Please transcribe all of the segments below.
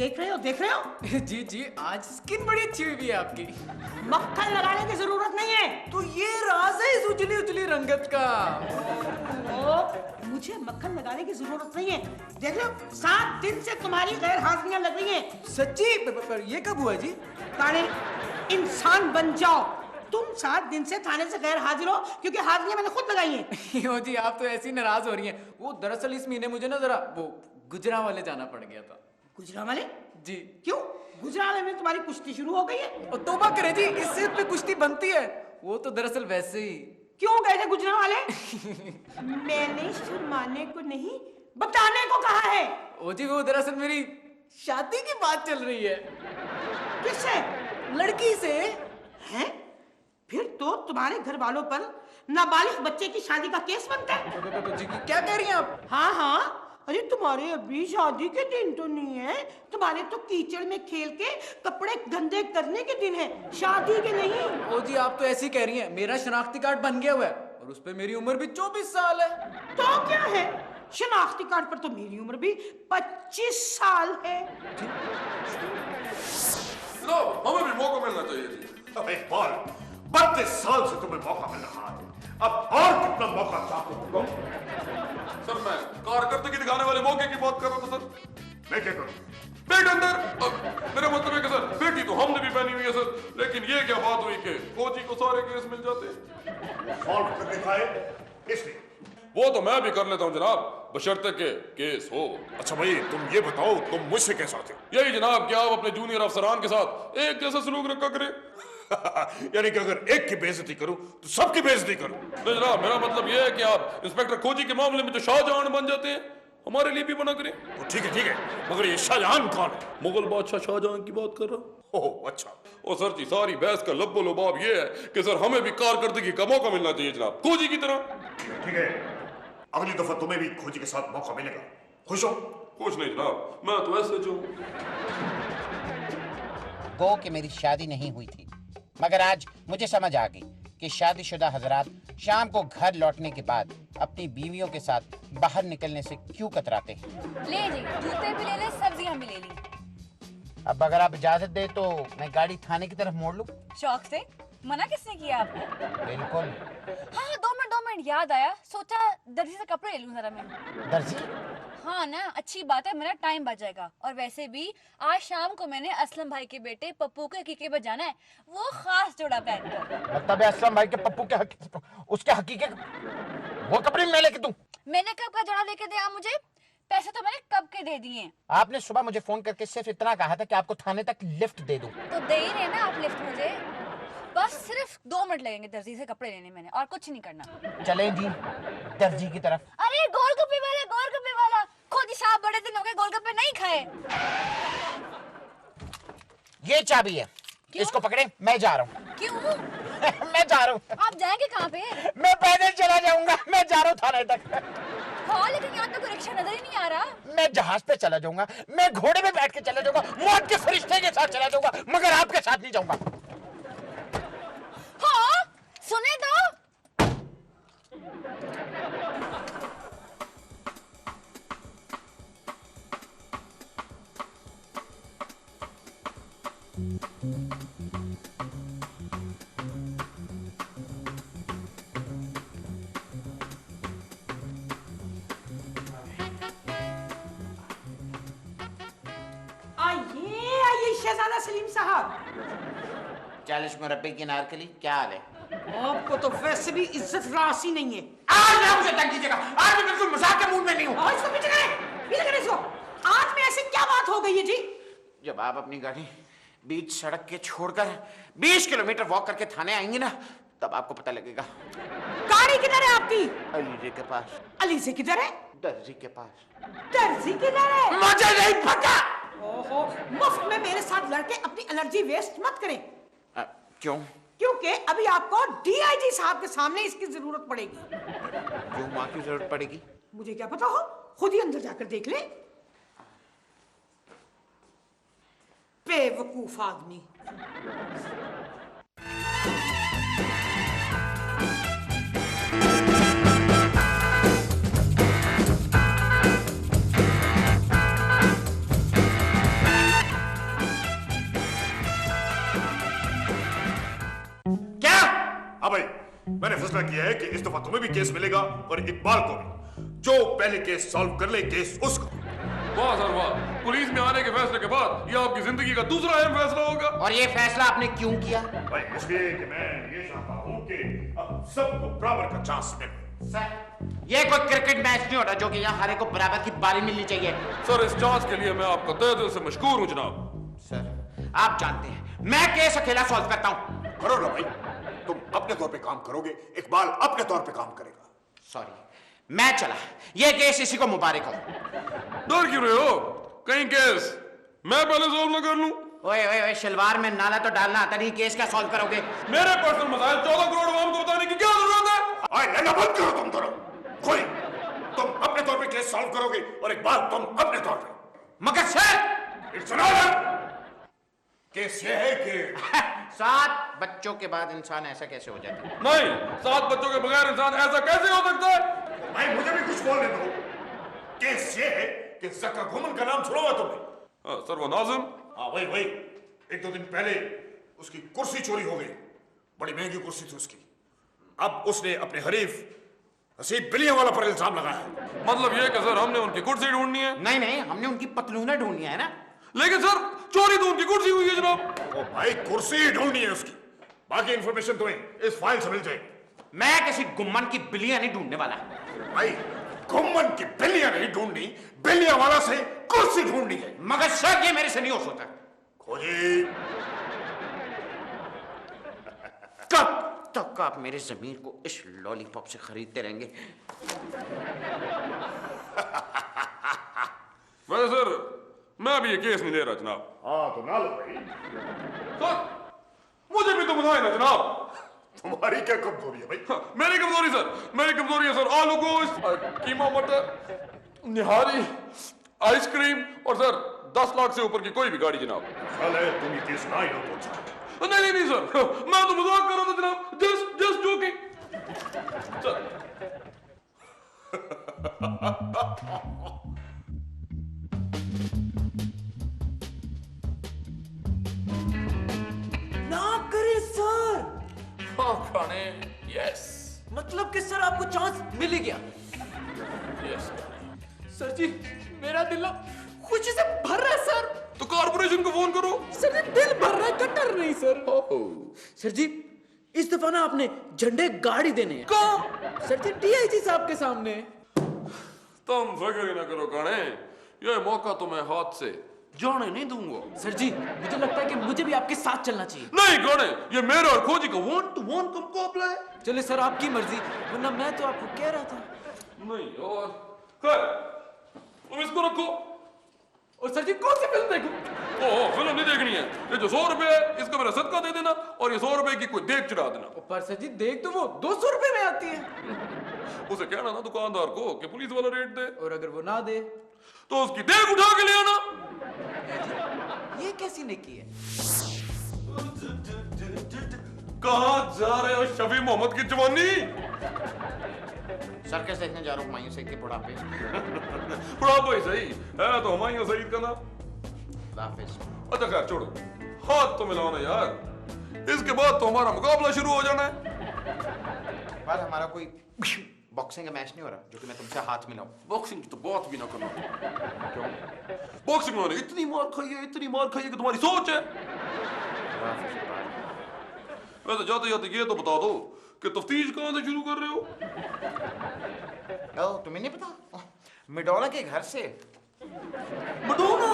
देख रहे हो? जी जी, आज स्किन बड़ी अच्छी हुई है आपकी। मक्खन लगाने की जरूरत नहीं है। तो ये राज है इस उजली उजली रंगत का। मुझे मक्खन लगाने की जरूरत नहीं है। देख लो, 7 दिन से तुम्हारी गैर हाजिरियां लग रही हैं। सच्ची? पर ये कब हुआ जी? ताने इंसान बन जाओ। तुम 7 दिन से थाने से गैर हाजिर हो क्योंकि हाजिरियां मैंने खुद लगाई हैं। यो जी, आप तो ऐसी नाराज हो रही हैं। वो दरअसल इस महीने मुझे ना जरा वो गुजरांवाले जाना पड़ गया था। गुजरांवाले? जी। क्यों? गुजरांवाले में तुम्हारी कुश्ती शुरू हो गई है? और तौबा करे जी, इससे पे कुश्ती बनती है। वो तो दरअसल वैसे ही। क्यों गए थे गुजरांवाले? मैंने शर्माने को नहीं, बताने को कहा है। ओ जी, वो दरअसल मेरी शादी की बात चल रही है। किससे? लड़की से। हैं? फिर तो तुम्हारे घर वालों पर नाबालिग बच्चे की शादी का केस बनता है। जी, क्या कह रही हैं आप? हाँ हाँ, अरे तुम्हारे अभी शादी के दिन तो नहीं है, तुम्हारे तो कीचड़ में खेल के कपड़े गंदे करने के दिन है, शादी के नहीं। ओ जी, आप तो ऐसी कह रही हैं। मेरा शनाख्ती कार्ड बन गया हुआ है और उस पे मेरी उम्र भी 24 साल है। तो क्या है, शनाख्ती कार्ड पर तो मेरी उम्र भी 25 साल है। लो, हमें भी मौका मिलना चाहिए थी। अबे पॉल, 32 साल से तुम्हें मौका मिल रहा है, अब और कितना मौका चाहते हो तुम? सर, मैं कारकर्दगी दिखाने वाले मौके की बात कर रहा था सर। मैं क्या करूं? बेट अंदर। अब मेरा मतलब है कि सर, बेटी तो हमने भी पहनी हुई है सर, लेकिन ये क्या बात हुई कि फौजी को सारे केस मिल जाते। सॉल्व कर दिखाए इसलिए। वो तो मैं भी कर लेता हूँ जनाब, बशर्ते के केस हो। अच्छा भाई, तुम ये बताओ, तुम मुझसे कैसे आते हो? यही जनाब कि आप अपने जूनियर अफसरान के साथ एक जैसा सलूक रखा करें। यानी कि अगर एक की बेइज्जती करूं तो सबकी बेइज्जती करूं? नहीं जनाब, मेरा मतलब यह है कि आप इंस्पेक्टर खोजी के मामले में जो शाहजहां बन जाते हैं, हमारे लिए भी बना करें। तो ठीक है, मगर ये शाहजहां कौन है? मुगल बादशाह शाहजहां की बात कर रहा। ओह अच्छा। ओ सर जी, सारी बहस का लब्बो लुबाब ये है कि सर हमें भी कारकर्दगी का मौका मिलना चाहिए जनाब, खोजी की तरह। ठीक है, अगली दफा तुम्हें भी खोजी के साथ मौका मिलेगा। खुश हो? कुछ नहीं जनाब, मैं तो ऐसे जो गो कि मेरी शादी नहीं हुई थी, मगर आज मुझे समझ आ गई कि शादीशुदा हजरात शाम को घर लौटने के बाद अपनी बीवियों के साथ बाहर निकलने से क्यों कतराते हैं। ले जी, जूते भी ले ले, सब्जियां भी ले ली। अब अगर आप इजाजत दे तो मैं गाड़ी थाने की तरफ मोड़ लूं? शौक से? मना किसने किया आपको? बिल्कुल। हाँ, 2 मिनट याद आया, सोचा दर्जी से कपड़े ले लूं जरा मैं। दर्जी? हाँ ना, अच्छी बात है, मेरा टाइम बच जाएगा। और वैसे भी आज शाम को मैंने असलम भाई के बेटे पप्पू के हकीके पर जाना है, वो खास जोड़ा पहनकर। मतलब असलम भाई के पप्पू के उसके हकीके वो कपड़े मैं लेके दूं? मैंने कब का जोड़ा लेके दिया मुझे? पैसे तो मैंने कब के दे दिए। आपने सुबह मुझे फोन करके सिर्फ इतना कहा था कि आपको थाने तक लिफ्ट दे दूं। तो दे ही रहे ना आप लिफ्ट मुझे। बस सिर्फ 2 मिनट लगेंगे दर्जी से कपड़े लेने, मैंने और कुछ नहीं करना। चलें जी दर्जी की तरफ। अरे गोलगप्पे वाला, खोजी साहब बड़े दिन हो गए गोलगप्पे नहीं खाए। ये चाबी है, इसको पकड़े, मैं जा रहा हूँ। क्यों? मैं जा रहा हूँ। आप जाएंगे कहाँ पे? मैं पैदल चला जाऊंगा, मैं जा रहा हूँ थाने तक। हाँ, लेकिन यहाँ तो कोई रिक्शा नजर ही नहीं आ रहा। मैं जहाज पे चला जाऊंगा, मैं घोड़े पे बैठ के चला जाऊंगा, मौत के फरिश्ते के साथ चला जाऊंगा, मगर आपके साथ नहीं जाऊंगा। हाँ, सुने तो। आइए शहजादा सलीम साहब। 40 मुरब्बे की नारकली, क्या हाल है? आपको तो वैसे भी इज्जत रासी नहीं है। आज ना मुझे तंग कीजिएगा, आज मैं बिल्कुल मजाक के मूड में नहीं हूँ। और इसको पीछे करें इसको। आज में ऐसी क्या बात हो गई है जी? जब आप अपनी गाड़ी बीच सड़क के छोड़कर 20 किलोमीटर वॉक करके थाने आएंगे ना, तब आपको पता लगेगा। गाड़ी किधर है आपकी? अलीजे के पास। अलीजे किधर है? दर्जी के पास। दर्जी किधर है? मुझे नहीं पता। ओहो, मुफ्त में मेरे साथ लड़के अपनी एनर्जी वेस्ट मत करें। क्यों? क्योंकि अभी आपको डीआईजी साहब के सामने इसकी जरूरत पड़ेगी। क्यों माँ की जरूरत पड़ेगी? मुझे क्या पता हो, खुद ही अंदर जाकर देख ले। बेवकूफ आदमी। मैंने फैसला किया है कि इस दफा तुम्हें भी केस मिलेगा और इकबाल को भी। जो पहले केस सॉल्व कर ले, केस उसको। वाह सर वाह, पुलिस में आने के फैसले के बाद ये आपकी जिंदगी का दूसरा अहम फैसला होगा। और ये फैसला आपने क्यों किया? भाई इसलिए कि मैं ये चाहता हूं कि अब सबको बराबर का चांस मिले। सर, ये कोई क्रिकेट मैच नहीं हो रहा जो कि यहाँ हरे को बराबर की बारी मिलनी चाहिए। सर इस चांस के लिए मैं आपका तहे दिल से मशकूर हूँ जनाब। सर, आप जानते हैं मैं केस अकेला सॉल्व करता हूँ। करो ना भाई, तुम अपने तौर पे काम करोगे, इकबाल अपने तौर पे काम करेगा। सॉरी, मैं चला। ये केस इसी को मुबारक हो। डर क्यों रहे हो? कहीं केस मैं पहले सॉल्व न कर लूं? ओए ओए ओए, शलवार में नाला तो डालना आता नहीं, केस क्या सॉल्व करोगे? मेरे पर्सनल मसाइल 14 करोड़ आवाम को बताने की क्या जरूरत है? आए लेना बंद करो तुम दोनों। कोई तुम अपने तौर पे केस सॉल्व करोगे और इकबाल तुम अपने तौर पे। मगर sir, it's an order. Case ये है कि 7 बच्चों के बाद इंसान ऐसा कैसे हो जाता है? नहीं, 7 बच्चों के बगैर इंसान ऐसा कैसे हो सकता है? भाई मुझे भी कुछ बोलने दो। केस ये है कि जक्का घुमन का नाम सुना हुआ तुमने? सर वो नाजिम। हाँ वही वही, 1-2 दिन पहले उसकी कुर्सी चोरी हो गई। बड़ी महंगी कुर्सी थी उसकी। अब उसने अपने हरीफ हसीब बिलिया वाला पर इल्जाम लगाया। मतलब ये कि सर हमने उनकी कुर्सी ढूंढनी है। नहीं नहीं, हमने उनकी पतलूनें ढूंढनी है ना। लेकिन सर चोरी तो उनकी कुर्सी हुई है जनाब। ओ भाई, कुर्सी ढूंढनी है उसकी। बाकी इंफॉर्मेशन तुम्हें इस फाइल से मिल जाएगी। मैं किसी गुम्मन की बिल्लियां नहीं ढूंढने वाला। भाई घुमन की बिल्लियां नहीं ढूंढनी, बिल्लिया वाला से कुर्सी ढूंढनी है। मगर सर, ये मेरे से नहीं हो सकता। खोजी, कब तक आप मेरे जमीर को इस लॉलीपॉप से खरीदते रहेंगे? वैसे सर मैं भी ये केस नहीं ले रहा जनाब। हाँ तो ना लो भाई। सर मुझे भी तो बताए ना जनाब। तुम्हारी क्या कमजोरी है भाई? मेरी कमजोरी सर, मेरी कमजोरी है सर आलू गोश्त, कीमा मटर, निहारी, आइसक्रीम और सर 10 लाख से ऊपर की कोई भी गाड़ी जनाब। ख्याल है तुम ये केस ना ही लो तो अच्छा है। नहीं नहीं नहीं सर, मैं तो मजाक कर रहा था जनाब। Just joking sir. ना करे सर। खाने यस, मतलब कि सर आपको चांस मिल ही गया। यस सर जी, मेरा दिल ना खुशी से भर रहा है सर। तो कारपोरेशन को फोन करो। सर जी, दिल भर रहा है, कटर नहीं सर। सर जी, इस दफा ना आपने झंडे गाड़ी देने हैं। कौन? सर जी, डीआईजी साहब के सामने। तुम फिक्र ही ना करो काने, ये मौका तो मैं हाथ से जाने नहीं दूंगा। सर जी, मुझे लगता है कि मुझे भी आपके साथ चलना चाहिए। नहीं काने, ये मेरा और खोजी का 1-to-1 का मुकाबला है। चलिए सर, आपकी मर्जी, वरना मैं तो आपको कह रहा था। नहीं और खैर तुम इसको रखो। और सर जी, कौन सी फिल्म देखूं? ओह फिल्म नहीं देखनी है। ये जो 100 रुपए है इसका मेरा सदका दे देना और ये 100 रुपए की कोई देख चढ़ा देना। पर सर जी, देख तो वो 200 रुपए में आती है। उसे कहना ना दुकानदार को कि पुलिस वाला रेट दे, और अगर वो ना दे तो उसकी देख उठा के ले आना। ये कैसी नेकी है? कहाँ जा रहे हो शफी मोहम्मद की जवानी? सर्कस देखने जा रहा हूँ हुमायूं सईद के बुढ़ापे। बुढ़ापा ही सही है तो हुमायूं सईद का ना। हाफिज। अच्छा खैर छोड़ो, हाथ तो मिलाओ ना यार। इसके बाद तो हमारा मुकाबला शुरू हो जाना है। पर हमारा कोई बॉक्सिंग का मैच नहीं हो रहा जो कि मैं तुमसे हाथ मिलाऊं। बॉक्सिंग की तो बात भी ना करना। क्यों? बॉक्सिंग में इतनी मार खाई है, इतनी मार खाई है कि तुम्हारी सोच है। वैसे जाते जाते ये तो बता दो कि तफ्तीश कहाँ से शुरू कर रहे हो? तुम्हें नहीं पता? मिडोना के घर से। मडोना?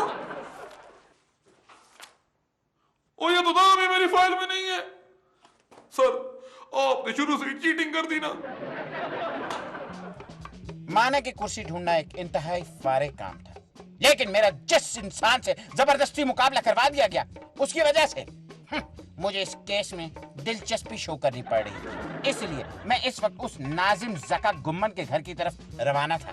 ओ ये तो नाम ही मेरी फाइल में नहीं है। सर आपने शुरू से ही चीटिंग कर दी ना। माना कि कुर्सी ढूंढना एक इंतहाई फारिग काम था, लेकिन मेरा जिस इंसान से जबरदस्ती मुकाबला करवा दिया गया उसकी वजह से मुझे इस केस में दिलचस्पी शो करनी पड़ रही। इसलिए मैं इस वक्त उस नाजिम जका गुम्मन के घर की तरफ रवाना था।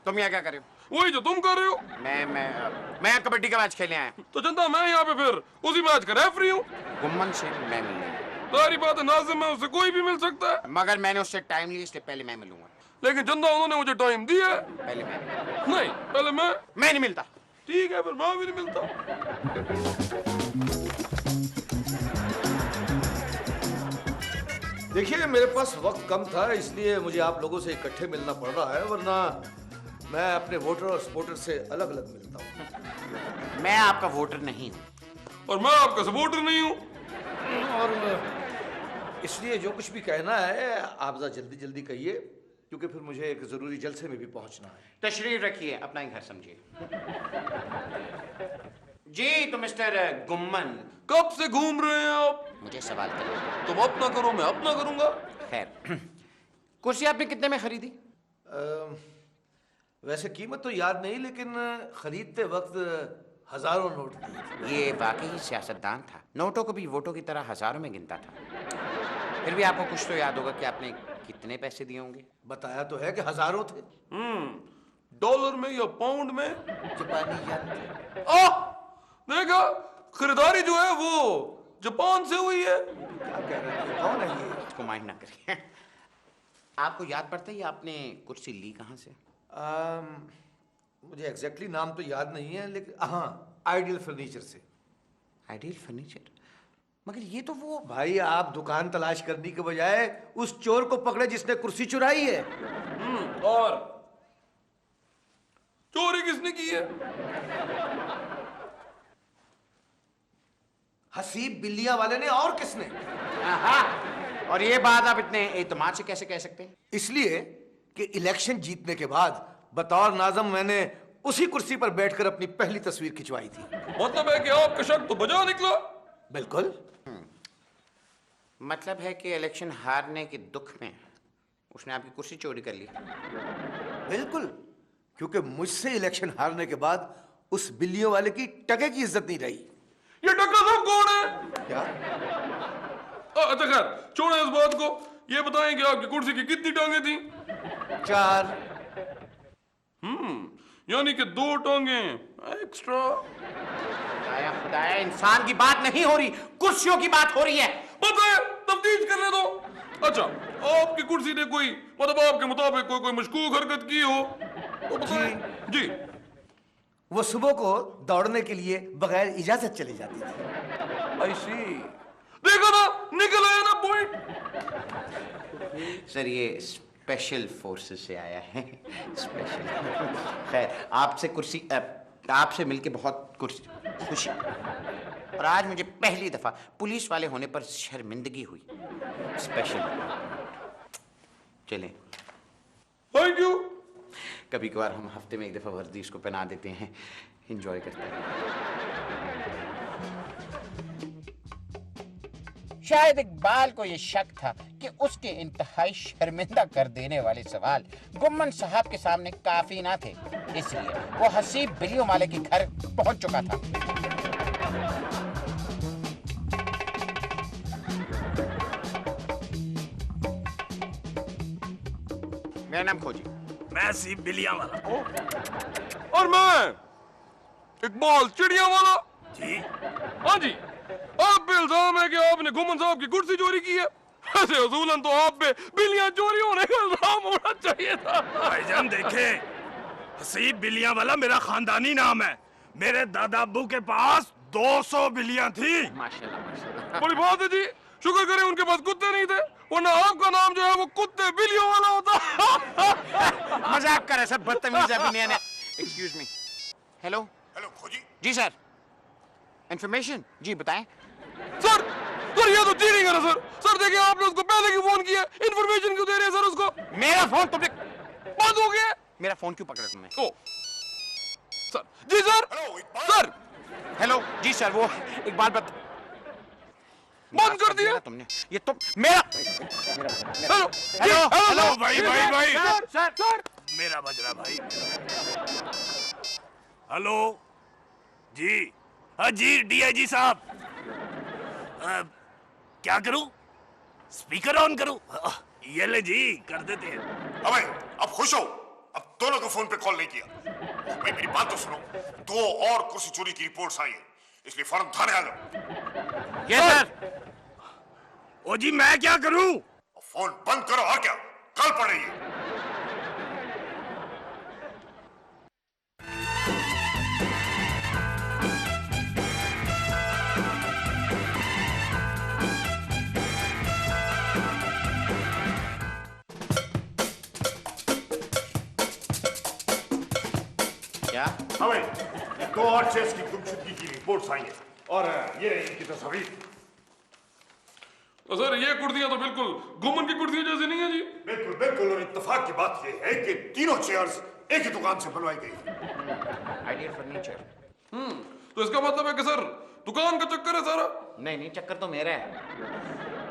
तुम यहाँ क्या कर रहे हो? वही जो तुम कर रहे हो। मैं कबड्डी का मैच खेलने आया। तो चंदा मैं यहाँ पे फिर उसी मैच का रेफरी हूँ। गुम्मन से मैं मिलने। सारी बात है, नाजिम है, उससे कोई भी मिल सकता है। मगर मैंने उससे टाइम लिया, इसलिए पहले मैं मिलूंगा। लेकिन चंदा उन्होंने मुझे टाइम दिया। पहले मैं नहीं पहले मैं नहीं मिलता। ठीक है फिर मैं भी नहीं मिलता। देखिए मेरे पास वक्त कम था, इसलिए मुझे आप लोगों से इकट्ठे मिलना पड़ रहा है, वरना मैं अपने वोटर और सपोर्टर से अलग अलग मिलता हूँ। मैं आपका वोटर नहीं हूँ। और मैं आपका सपोर्टर नहीं हूँ। और इसलिए जो कुछ भी कहना है आप जरा जल्दी जल्दी कहिए, क्योंकि फिर मुझे एक जरूरी जलसे में भी पहुंचना है। तशरीफ रखिए, अपना ही घर समझिए। जी तो मिस्टर गुम्मन, कब से घूम रहे हैं आप? मुझे सवाल करिए। तुम अपना करो, मैं अपना करूंगा। खैर, कुर्सी आपने कितने में खरीदी? वैसे कीमत तो याद नहीं, लेकिन खरीदते वक्त हजारों नोट दिए थे। ये वाकई सियासतदान था, नोटों को भी वोटों की तरह हजारों में गिनता था। फिर भी आपको कुछ तो याद होगा कि आपने कितने पैसे दिए होंगे? बताया तो है कि हजारों थे। डॉलर में या पाउंड में? जापानी येन। देखा, खरीदारी जो है वो जापान से हुई है। क्या कह रहे थे? कौन है ये? इसको माइंड ना करिए। आपको याद पड़ता है ये आपने कुर्सी ली कहाँ से? मुझे एग्जैक्टली नाम तो याद नहीं है, लेकिन हाँ, आइडियल फर्नीचर से। Ideal furniture? मगर ये तो वो भाई आप दुकान तलाश करने के बजाय उस चोर को पकड़े जिसने कुर्सी चुराई है। और चोरी किसने की है? हसीब बिल्लियां वाले ने, और किसने? और ये बात आप इतने एतमाद से कैसे कह सकते हैं? इसलिए कि इलेक्शन जीतने के बाद बतौर नाज़म मैंने उसी कुर्सी पर बैठकर अपनी पहली तस्वीर खिंचवाई थी। मतलब है कि आपका शक तो बजा निकला। बिल्कुल। मतलब है कि इलेक्शन हारने के दुख में उसने आपकी कुर्सी चोरी कर ली। बिल्कुल, क्योंकि मुझसे इलेक्शन हारने के बाद उस बिल्लियों वाले की टके की इज्जत नहीं रही। ये टक्का साहब कौन है? क्या? अच्छा खैर, छोड़ो इस बात को। ये बताएं कि आपकी कुर्सी की कितनी टांगे थी? 4। यानी कि 2 टांगे एक्स्ट्रा। खुदाया खुदाया, इंसान की बात नहीं हो रही, कुर्सियों की बात हो रही है। बताए, तफ्तीश करने दो। अच्छा, आपकी कुर्सी ने कोई, मतलब आपके मुताबिक कोई मशकूक हरकत की हो तो बताएं। जी। वो सुबह को दौड़ने के लिए बगैर इजाजत चली जाती थी। आई सी। देखो ना, निकल आया ना पॉइंट। सर ये स्पेशल फोर्सेस से आया है। स्पेशल। खैर, आपसे मिलके बहुत खुशी, और आज मुझे पहली दफा पुलिस वाले होने पर शर्मिंदगी हुई। स्पेशल। चलें, थैंक यू। कभी कभार हम हफ्ते में एक दफा वर्दी इसको पहना देते हैं, एंजॉय करते हैं। शायद इकबाल को यह शक था कि उसके इंतहाई शर्मिंदा कर देने वाले सवाल गुम्मन साहब के सामने काफी ना थे, इसलिए वो हसीब बिल्लियों वाले के घर पहुंच चुका था। मेरा नाम खोजी। मैं हसीब बिल्लियां वाला। और मैं इकबाल चिड़िया वाला। जी। हाँ जी, आप पे इल्जाम है कि आपने गुम्मन साहब की कुर्सी चोरी की है। ऐसे असूलन तो आप पे बिल्लियां चोरी होने का इल्जाम होना चाहिए था। भाईजान देखे, हसीब बिल्लियां वाला मेरा खानदानी नाम है। मेरे दादा अब्बू के पास 200 बिल्लियां थी। माशाल्लाह माशाल्लाह। बड़ी बात है जी, शुक्र करें उनके पास कुत्ते नहीं थे, वरना आपका नाम जो है वो कुत्ते बिल्लियों वाला होता। मजाक कर रहे सब बदतमीज अभिनय ने। Excuse me. हेलो। हेलो खोजी। जी सर। इंफॉर्मेशन? जी बताएं। सर ये तो चीटिंग है ना सर। सर देखिए, आपने उसको पहले क्यों फोन किया? इन्फॉर्मेशन क्यों दे रहे हैं सर उसको? मेरा फोन तुमने बंद हो गया। मेरा फोन क्यों पकड़ा तुमने? Oh sir. जी sir. Hello Iqbal. Sir hello. जी सर, वो इकबाल बंद कर दिया ना तुमने। ये तो मेरा हेलो हेलो हेलो भाई। सर मेरा बजरा भाई। हेलो जी। हाँ जी डीआईजी साहब। क्या करूं? स्पीकर ऑन करूं? ये ले जी, कर देते हैं। अबे अब खुश हो, अब दोनों को फोन पे कॉल नहीं किया। भाई मेरी बात तो सुनो, 2 और कुर्सी चोरी की रिपोर्ट्स आई है, इसलिए फौरन थाने आ जाओ। ये सर। ओ जी मैं क्या करूं? फोन बंद करो और क्या, कल पड़ रही है। क्या? हाँ भाई, ये 2 और चेस की गुमशुदगी की रिपोर्ट्स आई हैं और ये रही इनकी तस्वीर। तो सर ये कुर्सियां तो बिल्कुल गुमन की कुर्सियां जैसी नहीं है जी। बिल्कुल बिल्कुल, और इत्तेफाक की बात ये है कि तीनों चेयर्स एक ही दुकान से बनवाई गई हैं। Ideal furniture. तो इसका मतलब है कि सर दुकान का चक्कर है सारा। नहीं नहीं, चक्कर तो मेरा है।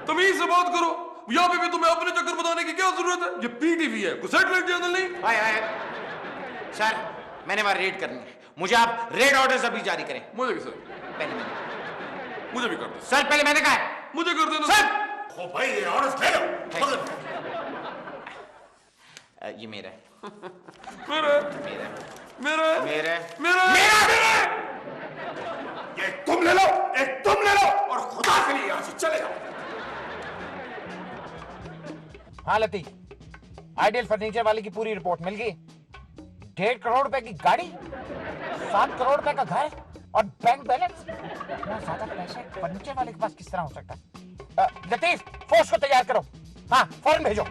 तमीज से बात करो, यहाँ पे भी तुम्हें अपने चक्कर बताने की क्या जरूरत है? ये पीटीवी है, कोई सैटेलाइट चैनल नहीं। आए आए सर, मैंने वहां रेड करनी है, मुझे आप रेड ऑर्डर्स अभी जारी करें। मुझे भी सर, पहले मैंने, मुझे भी कर दो सर पहले मैंने कहा है। मुझे कर देना सर ओ भाई, ये ऑर्डर्स ले लो। मगर ये मेरा है, मेरा मेरा मेरा मेरा मेरा मेरा ये तुम ले लो, एक तुम ले लो और खुदा के लिए यहाँ से चले जाओ। हाँ लतीफ, आइडियल फर्नीचर वाले की पूरी रिपोर्ट मिल गई। 1.5 करोड़ रुपए की गाड़ी, 7 करोड़ रुपए का घर और बैंक बैलेंस। इतना ज्यादा पैसा फर्नीचर वाले के पास किस तरह हो सकता है? लतीफ, फोर्स को तैयार करो। हाँ, फौरन भेजो।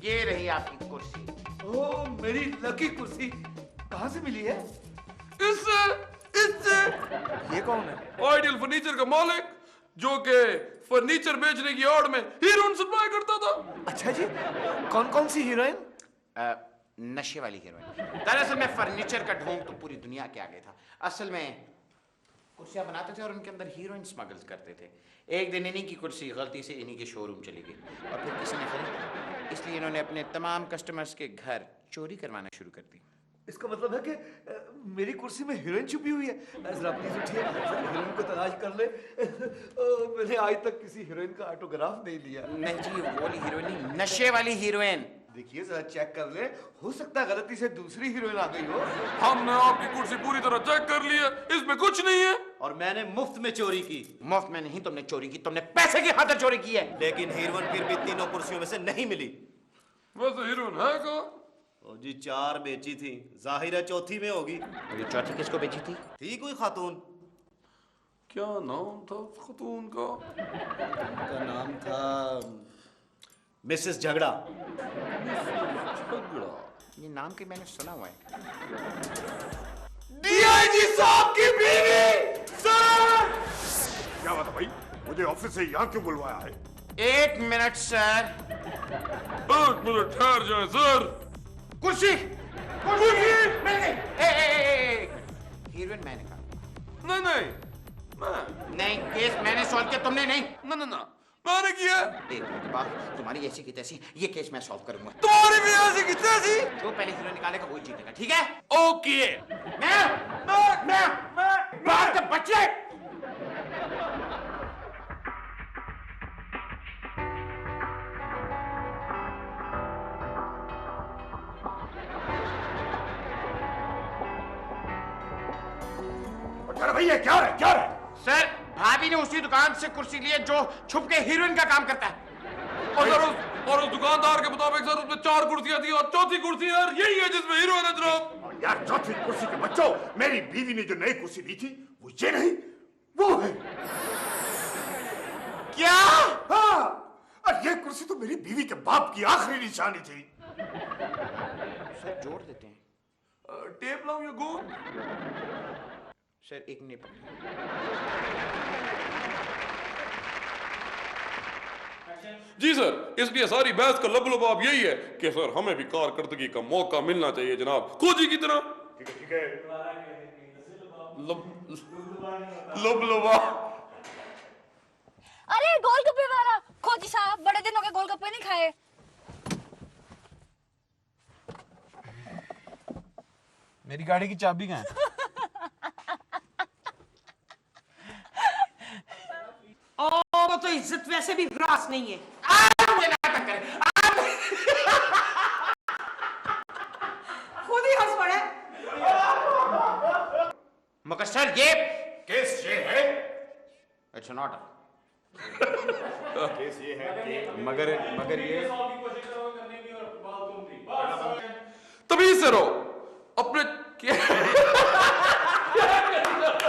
ये रही आपकी कुर्सी। ओ मेरी लकी कुर्सी कहाँ से मिली है? इससे इससे ये कौन है? आइडियल फर्नीचर का मालिक, जो के फर्नीचर बेचने की आड़ में हीरोइन सप्लाई करता था। अच्छा जी, कौन कौन सी हीरोइन? नशे वाली हीरोइन। दरअसल मैं फर्नीचर का ढोंग तो पूरी दुनिया के आगे था। असल में कुर्सियां बनाते थे और उनके अंदर हीरोइन स्मगल करते थे। एक दिन इन्हीं की कुर्सी गलती से इन्हीं के शोरूम चली गई और फिर किसी ने खरीदी, इसलिए इन्होंने अपने तमाम कस्टमर्स के घर चोरी करवाना शुरू कर दी। इसका मतलब है कि मेरी कुर्सी में हीरोइन छुपी हुई है। जरा प्लीज उठिए, हीरोइन को तलाश कर ले। मैंने आज तक किसी हीरोइन का ऑटोग्राफ नहीं लिया। नहीं जी, वो वाली हीरोइन नहीं, नशे वाली हीरोइन। देखिए जरा चेक कर ले, हो सकता है गलती से दूसरी हीरोइन आ गई हो। हमने आपकी कुर्सी पूरी तरह चेक कर ली है, इसमें कुछ नहीं है। और मैंने मुफ्त में चोरी की। मुफ्त में नहीं, तुमने चोरी की, तुमने पैसे की खातिर चोरी की है। लेकिन हीरोइन फिर भी तीनों कुर्सियों में से नहीं मिली। वैसे हीरोइन है कहाँ? ओ जी, 4 बेची थी, जाहिर है चौथी में होगी। और ये चौथी किसको बेची थी? थी कोई खातून, क्या नाम था उस खातून का? उनका नाम था मिसेस झगड़ा। झगड़ा। ये नाम के मैंने सुना हुआ है। डीआईजी साहब की बीवी। सर, क्या बात है भाई, मुझे ऑफिस से यहाँ क्यों बुलवाया है? 1 मिनट सर। 1 मिनट ठहर जाए सर। कुर्सी मिल गई। हीरोइन मैंने कहा। नहीं नहीं नहीं, केस मैंने सॉल्व किया, तुमने नहीं। ना मैंने किया। एक मिनट के बाद तुम्हारी ऐसी की तैसी ये केस मैं सॉल्व करूंगा। तुम्हारी भी ऐसी की तैसी। जो पहले हीरो निकालेगा वही जीतेगा, ठीक है? ओके। मैं बाहर के बच्चे। अरे भैया क्या है? सर, भाभी ने उसी दुकान से कुर्सी ली है जो छुप के हीरोइन का काम करता है। और उस दुकानदार के मुताबिक सर उसमें 4 कुर्सियां थी और चौथी कुर्सी यार यही है जिसमें हीरो है जनाब। और यार, चौथी कुर्सी के बच्चों, मेरी बीवी ने जो नई कुर्सी ली थी वो ये नहीं, वो है। क्या? हाँ, और ये कुर्सी तो मेरी बीवी के बाप की आखिरी निशानी थी। सर जोड़ देते हैं। टेप लाऊं या गोंद? सर एक मिनट। जी सर, इसलिए सारी बहस का लबलबाब यही है कि सर हमें भी कारकर्दगी का मौका मिलना चाहिए जनाब, खोजी की तरह। ठीक है। लबलबा। अरे गोलगप्पे वाला, खोजी साहब, बड़े दिन हो गए गोलगप्पे नहीं खाए। मेरी गाड़ी की चाबी कहाँ है? वो तो इज्जत वैसे भी रास नहीं है। खुद ही हंस पड़े। मगर सर ये केस ये है, इट्स नॉट। केस ये है कि मगर ये तभी से रहो अपने